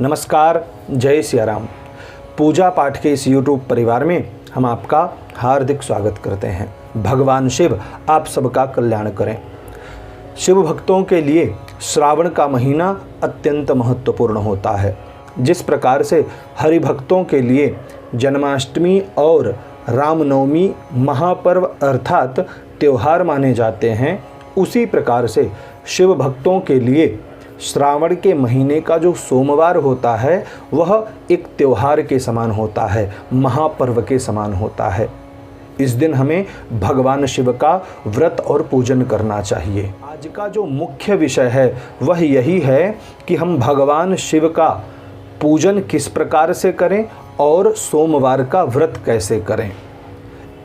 नमस्कार, जय सिया राम। पूजा पाठ के इस YouTube परिवार में हम आपका हार्दिक स्वागत करते हैं। भगवान शिव आप सबका कल्याण करें। शिव भक्तों के लिए श्रावण का महीना अत्यंत महत्वपूर्ण होता है। जिस प्रकार से हरि भक्तों के लिए जन्माष्टमी और रामनवमी महापर्व अर्थात त्यौहार माने जाते हैं, उसी प्रकार से शिव भक्तों के लिए श्रावण के महीने का जो सोमवार होता है वह एक त्यौहार के समान होता है, महापर्व के समान होता है। इस दिन हमें भगवान शिव का व्रत और पूजन करना चाहिए। आज का जो मुख्य विषय है वह यही है कि हम भगवान शिव का पूजन किस प्रकार से करें और सोमवार का व्रत कैसे करें।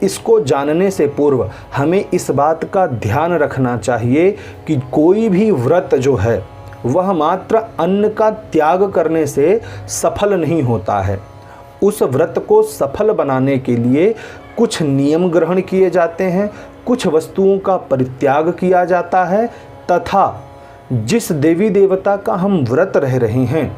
इसको जानने से पूर्व हमें इस बात का ध्यान रखना चाहिए कि कोई भी व्रत जो है वह मात्र अन्न का त्याग करने से सफल नहीं होता है। उस व्रत को सफल बनाने के लिए कुछ नियम ग्रहण किए जाते हैं, कुछ वस्तुओं का परित्याग किया जाता है तथा जिस देवी देवता का हम व्रत रह रहे हैं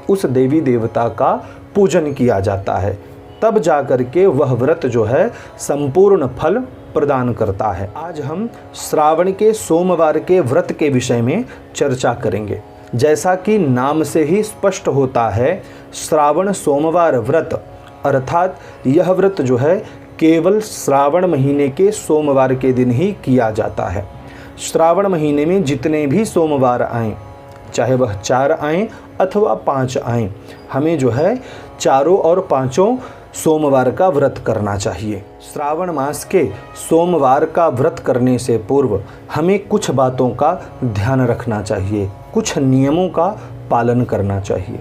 उस देवी देवता का पूजन किया जाता है। तब जाकर के वह व्रत जो है संपूर्ण फल प्रदान करता है। आज हम श्रावण के सोमवार के व्रत के विषय में चर्चा करेंगे। जैसा कि नाम से ही स्पष्ट होता है, श्रावण सोमवार व्रत अर्थात यह व्रत जो है केवल श्रावण महीने के सोमवार के दिन ही किया जाता है। श्रावण महीने में जितने भी सोमवार आएँ, चाहे वह 4 आएँ अथवा 5 आएँ, हमें जो है चारों और पांचों सोमवार का व्रत करना चाहिए। श्रावण मास के सोमवार का व्रत करने से पूर्व हमें कुछ बातों का ध्यान रखना चाहिए, कुछ नियमों का पालन करना चाहिए।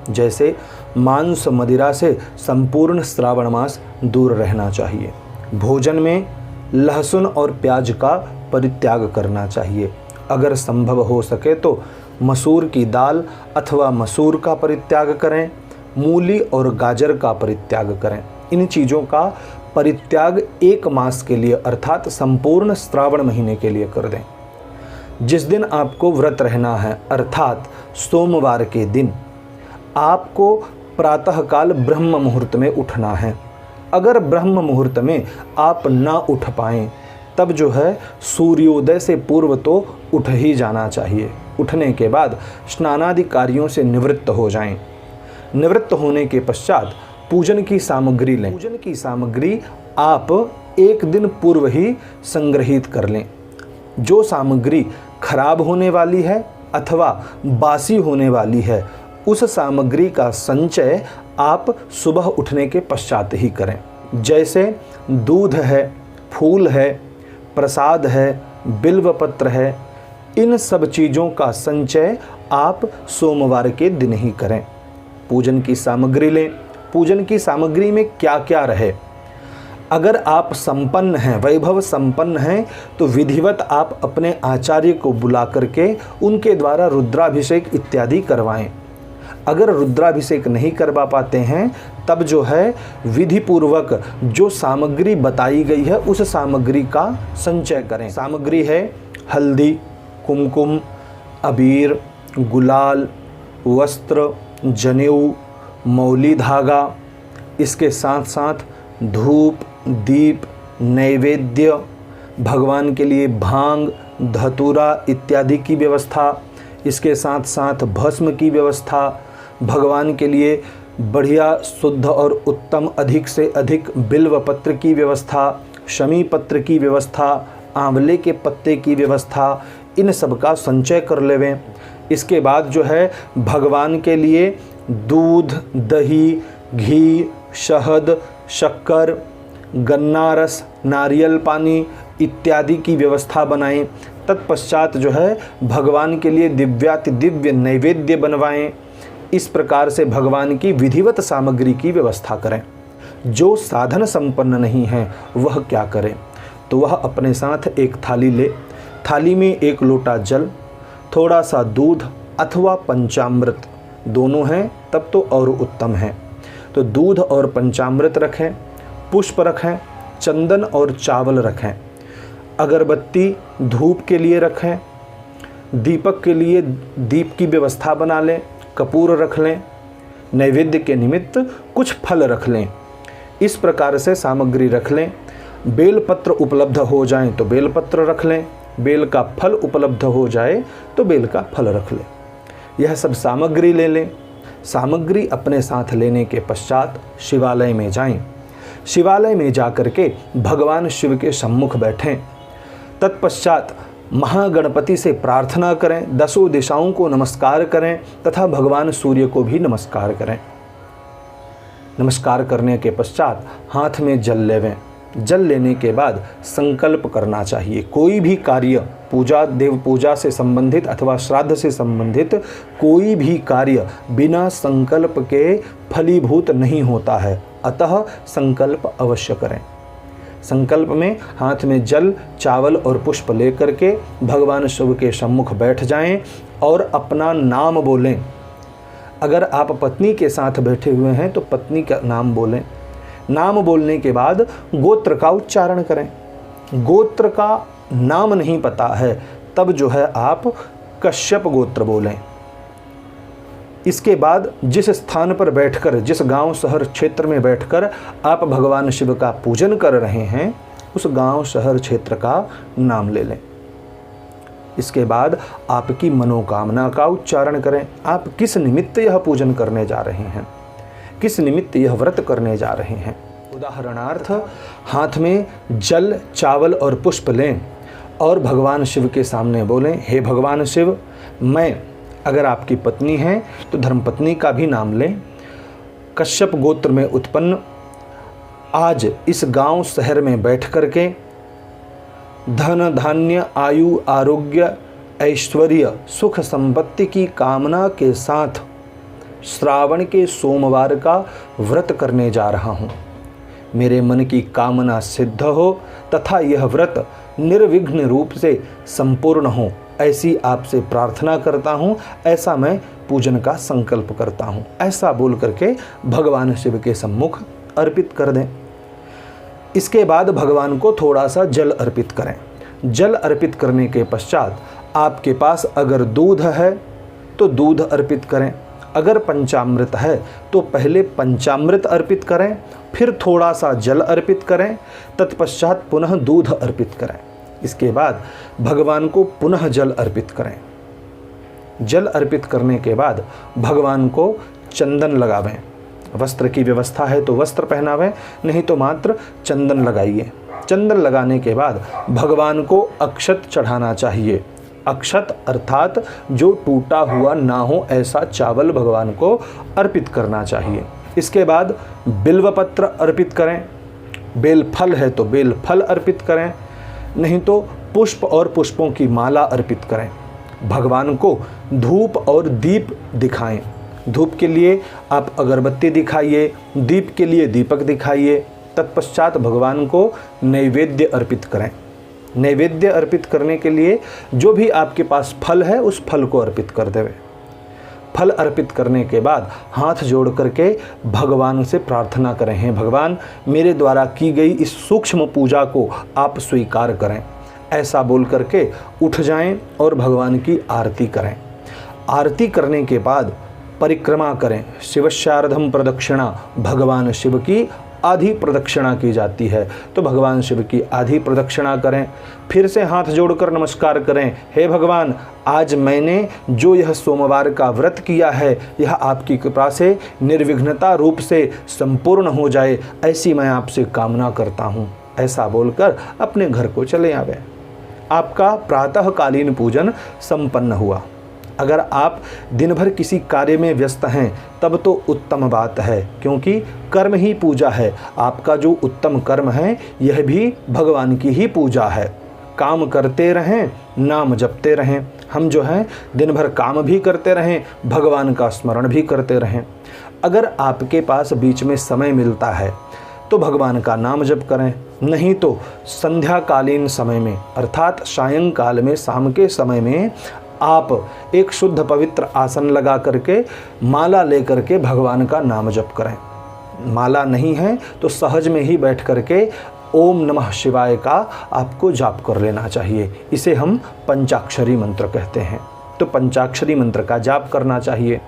जैसे मांस मदिरा से संपूर्ण श्रावण मास दूर रहना चाहिए। भोजन में लहसुन और प्याज का परित्याग करना चाहिए। अगर संभव हो सके तो मसूर की दाल अथवा मसूर का परित्याग करें, मूली और गाजर का परित्याग करें। इन चीज़ों का परित्याग 1 मास के लिए अर्थात संपूर्ण श्रावण महीने के लिए कर दें। जिस दिन आपको व्रत रहना है अर्थात सोमवार के दिन आपको प्रातःकाल ब्रह्म मुहूर्त में उठना है। अगर ब्रह्म मुहूर्त में आप ना उठ पाएँ तब जो है सूर्योदय से पूर्व तो उठ ही जाना चाहिए। उठने के बाद स्नानादि कार्यों से निवृत्त हो जाएं। निवृत्त होने के पश्चात पूजन की सामग्री लें। पूजन की सामग्री आप 1 दिन पूर्व ही संग्रहित कर लें। जो सामग्री खराब होने वाली है अथवा बासी होने वाली है उस सामग्री का संचय आप सुबह उठने के पश्चात ही करें। जैसे दूध है, फूल है, प्रसाद है, बिल्व पत्र है, इन सब चीज़ों का संचय आप सोमवार के दिन ही करें। पूजन की सामग्री लें। पूजन की सामग्री में क्या क्या रहे। अगर आप संपन्न हैं, वैभव संपन्न हैं, तो विधिवत आप अपने आचार्य को बुला करके उनके द्वारा रुद्राभिषेक इत्यादि करवाएं। अगर रुद्राभिषेक नहीं करवा पाते हैं तब जो है विधि पूर्वक जो सामग्री बताई गई है उस सामग्री का संचय करें। सामग्री है हल्दी, कुमकुम, अबीर, गुलाल, वस्त्र, जनेऊ, मौली धागा, इसके साथ साथ धूप, दीप, नैवेद्य, भगवान के लिए भांग, धतूरा इत्यादि की व्यवस्था, इसके साथ साथ भस्म की व्यवस्था, भगवान के लिए बढ़िया शुद्ध और उत्तम अधिक से अधिक बिल्व पत्र की व्यवस्था, शमी पत्र की व्यवस्था, आंवले के पत्ते की व्यवस्था, इन सब का संचय कर लेवें। इसके बाद जो है भगवान के लिए दूध, दही, घी, शहद, शक्कर, गन्ना रस, नारियल पानी इत्यादि की व्यवस्था बनाएं। तत्पश्चात जो है भगवान के लिए दिव्याति दिव्य नैवेद्य बनवाएं। इस प्रकार से भगवान की विधिवत सामग्री की व्यवस्था करें। जो साधन संपन्न नहीं है वह क्या करे, तो वह अपने साथ एक थाली ले। थाली में 1 लोटा जल, थोड़ा सा दूध अथवा पंचामृत, दोनों हैं तब तो और उत्तम है। तो दूध और पंचामृत रखें, पुष्प रखें, चंदन और चावल रखें, अगरबत्ती धूप के लिए रखें, दीपक के लिए दीप की व्यवस्था बना लें, कपूर रख लें, नैवेद्य के निमित्त कुछ फल रख लें। इस प्रकार से सामग्री रख लें। बेलपत्र उपलब्ध हो जाएं तो बेलपत्र रख लें, बेल का फल उपलब्ध हो जाए तो बेल का फल रख लें। यह सब सामग्री ले लें। सामग्री अपने साथ लेने के पश्चात शिवालय में जाएं। शिवालय में जाकर के भगवान शिव के सम्मुख बैठें। तत्पश्चात महागणपति से प्रार्थना करें, दसों दिशाओं को नमस्कार करें तथा भगवान सूर्य को भी नमस्कार करें। नमस्कार करने के पश्चात हाथ में जल लेवें। जल लेने के बाद संकल्प करना चाहिए। कोई भी कार्य, पूजा, देव पूजा से संबंधित अथवा श्राद्ध से संबंधित कोई भी कार्य बिना संकल्प के फलीभूत नहीं होता है। अतः संकल्प अवश्य करें। संकल्प में हाथ में जल, चावल और पुष्प लेकर के भगवान शिव के सम्मुख बैठ जाएं और अपना नाम बोलें। अगर आप पत्नी के साथ बैठे हुए हैं तो पत्नी का नाम बोलें। नाम बोलने के बाद गोत्र का उच्चारण करें। गोत्र का नाम नहीं पता है तब जो है आप कश्यप गोत्र बोलें। इसके बाद जिस स्थान पर बैठकर, जिस गांव, शहर, क्षेत्र में बैठकर आप भगवान शिव का पूजन कर रहे हैं उस गांव, शहर, क्षेत्र का नाम ले लें। इसके बाद आपकी मनोकामना का उच्चारण करें। आप किस निमित्त यह पूजन करने जा रहे हैं, किस निमित्त यह व्रत करने जा रहे हैं। उदाहरणार्थ हाथ में जल, चावल और पुष्प लें और भगवान शिव के सामने बोलें, हे भगवान शिव, मैं, अगर आपकी पत्नी है तो धर्मपत्नी का भी नाम लें, कश्यप गोत्र में उत्पन्न आज इस गांव, शहर में बैठ करके धन, धान्य, आयु, आरोग्य, ऐश्वर्य, सुख, संपत्ति की कामना के साथ श्रावण के सोमवार का व्रत करने जा रहा हूँ। मेरे मन की कामना सिद्ध हो तथा यह व्रत निर्विघ्न रूप से संपूर्ण हो, ऐसी आपसे प्रार्थना करता हूँ। ऐसा मैं पूजन का संकल्प करता हूँ। ऐसा बोल करके भगवान शिव के सम्मुख अर्पित कर दें। इसके बाद भगवान को थोड़ा सा जल अर्पित करें। जल अर्पित करने के पश्चात आपके पास अगर दूध है तो दूध अर्पित करें। अगर पंचामृत है तो पहले पंचामृत अर्पित करें, फिर थोड़ा सा जल अर्पित करें, तत्पश्चात पुनः दूध अर्पित करें। इसके बाद भगवान को पुनः जल अर्पित करें। जल अर्पित करने के बाद भगवान को चंदन लगावें। वस्त्र की व्यवस्था है तो वस्त्र पहनावें, नहीं तो मात्र चंदन लगाइए। चंदन लगाने के बाद भगवान को अक्षत चढ़ाना चाहिए। अक्षत अर्थात जो टूटा हुआ ना हो ऐसा चावल भगवान को अर्पित करना चाहिए। इसके बाद बिल्वपत्र अर्पित करें। बेल फल है तो बेल फल अर्पित करें, नहीं तो पुष्प और पुष्पों की माला अर्पित करें। भगवान को धूप और दीप दिखाएं। धूप के लिए आप अगरबत्ती दिखाइए, दीप के लिए दीपक दिखाइए। तत्पश्चात भगवान को नैवेद्य अर्पित करें। नैवेद्य अर्पित करने के लिए जो भी आपके पास फल है उस फल को अर्पित कर देवे। फल अर्पित करने के बाद हाथ जोड़ करके भगवान से प्रार्थना करें, हे भगवान, मेरे द्वारा की गई इस सूक्ष्म पूजा को आप स्वीकार करें। ऐसा बोल करके उठ जाएं और भगवान की आरती करें। आरती करने के बाद परिक्रमा करें। शिवशार्धम प्रदक्षिणा, भगवान शिव की आधी प्रदक्षिणा की जाती है तो भगवान शिव की आधी प्रदक्षिणा करें। फिर से हाथ जोड़कर नमस्कार करें, हे भगवान, आज मैंने जो यह सोमवार का व्रत किया है यह आपकी कृपा से निर्विघ्नता रूप से संपूर्ण हो जाए, ऐसी मैं आपसे कामना करता हूँ। ऐसा बोलकर अपने घर को चले आवे। आपका प्रातःकालीन पूजन संपन्न हुआ। अगर आप दिन भर किसी कार्य में व्यस्त हैं तब तो उत्तम बात है, क्योंकि कर्म ही पूजा है। आपका जो उत्तम कर्म है यह भी भगवान की ही पूजा है। काम करते रहें, नाम जपते रहें। हम जो हैं दिन भर काम भी करते रहें, भगवान का स्मरण भी करते रहें। अगर आपके पास बीच में समय मिलता है तो भगवान का नाम जप करें, नहीं तो संध्याकालीन समय में अर्थात सायंकाल में, शाम के समय में आप एक शुद्ध पवित्र आसन लगा करके माला लेकर के भगवान का नाम जप करें। माला नहीं है तो सहज में ही बैठ करके ओम नमः शिवाय का आपको जाप कर लेना चाहिए। इसे हम पंचाक्षरी मंत्र कहते हैं। तो पंचाक्षरी मंत्र का जाप करना चाहिए।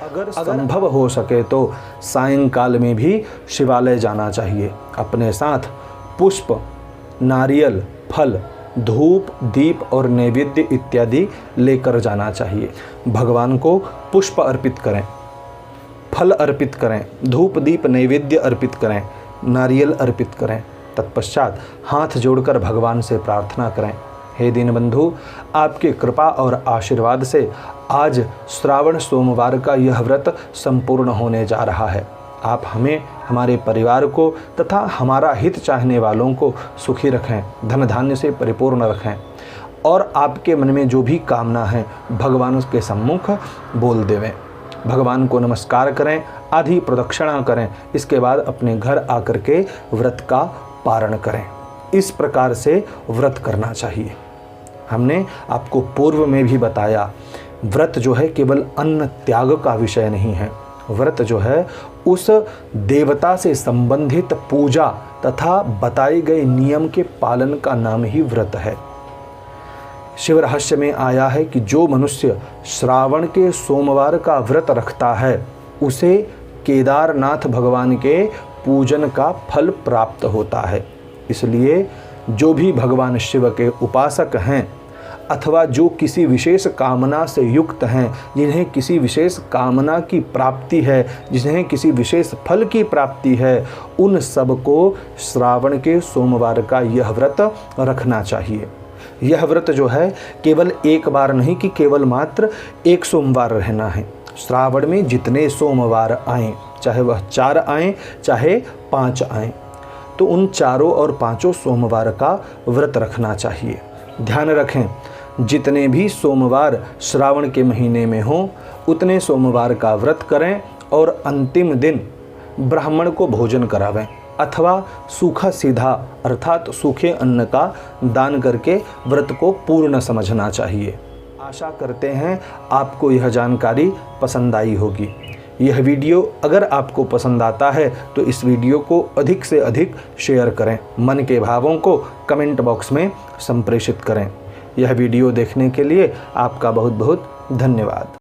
अगर संभव हो सके तो सायंकाल में भी शिवालय जाना चाहिए। अपने साथ पुष्प, नारियल, फल, धूप, दीप और नैवेद्य इत्यादि लेकर जाना चाहिए। भगवान को पुष्प अर्पित करें, फल अर्पित करें, धूप दीप नैवेद्य अर्पित करें, नारियल अर्पित करें। तत्पश्चात हाथ जोड़कर भगवान से प्रार्थना करें, हे दीनबंधु, आपकी कृपा और आशीर्वाद से आज श्रावण सोमवार का यह व्रत संपूर्ण होने जा रहा है। आप हमें, हमारे परिवार को तथा हमारा हित चाहने वालों को सुखी रखें, धन धान्य से परिपूर्ण रखें और आपके मन में जो भी कामना है भगवान के सम्मुख बोल देवें। भगवान को नमस्कार करें, आधी प्रदक्षिणा करें, इसके बाद अपने घर आकर के व्रत का पारण करें। इस प्रकार से व्रत करना चाहिए। हमने आपको पूर्व में भी बताया, व्रत जो है केवल अन्न त्याग का विषय नहीं है। व्रत जो है उस देवता से संबंधित पूजा तथा बताए गए नियम के पालन का नाम ही व्रत है। शिव रहस्य में आया है कि जो मनुष्य श्रावण के सोमवार का व्रत रखता है उसे केदारनाथ भगवान के पूजन का फल प्राप्त होता है। इसलिए जो भी भगवान शिव के उपासक हैं अथवा जो किसी विशेष कामना से युक्त हैं, जिन्हें किसी विशेष कामना की प्राप्ति है, जिन्हें किसी विशेष फल की प्राप्ति है, उन सबको श्रावण के सोमवार का यह व्रत रखना चाहिए। यह व्रत जो है केवल एक बार नहीं कि केवल मात्र एक सोमवार रहना है। श्रावण में जितने सोमवार आएँ, चाहे वह 4 आएँ चाहे 5 आएँ, तो उन चारों और 5 सोमवार का व्रत रखना चाहिए। ध्यान रखें, जितने भी सोमवार श्रावण के महीने में हों उतने सोमवार का व्रत करें और अंतिम दिन ब्राह्मण को भोजन करावें अथवा सूखा सीधा अर्थात सूखे अन्न का दान करके व्रत को पूर्ण समझना चाहिए। आशा करते हैं आपको यह जानकारी पसंद आई होगी। यह वीडियो अगर आपको पसंद आता है तो इस वीडियो को अधिक से अधिक शेयर करें। मन के भावों को कमेंट बॉक्स में संप्रेषित करें। यह वीडियो देखने के लिए आपका बहुत बहुत धन्यवाद।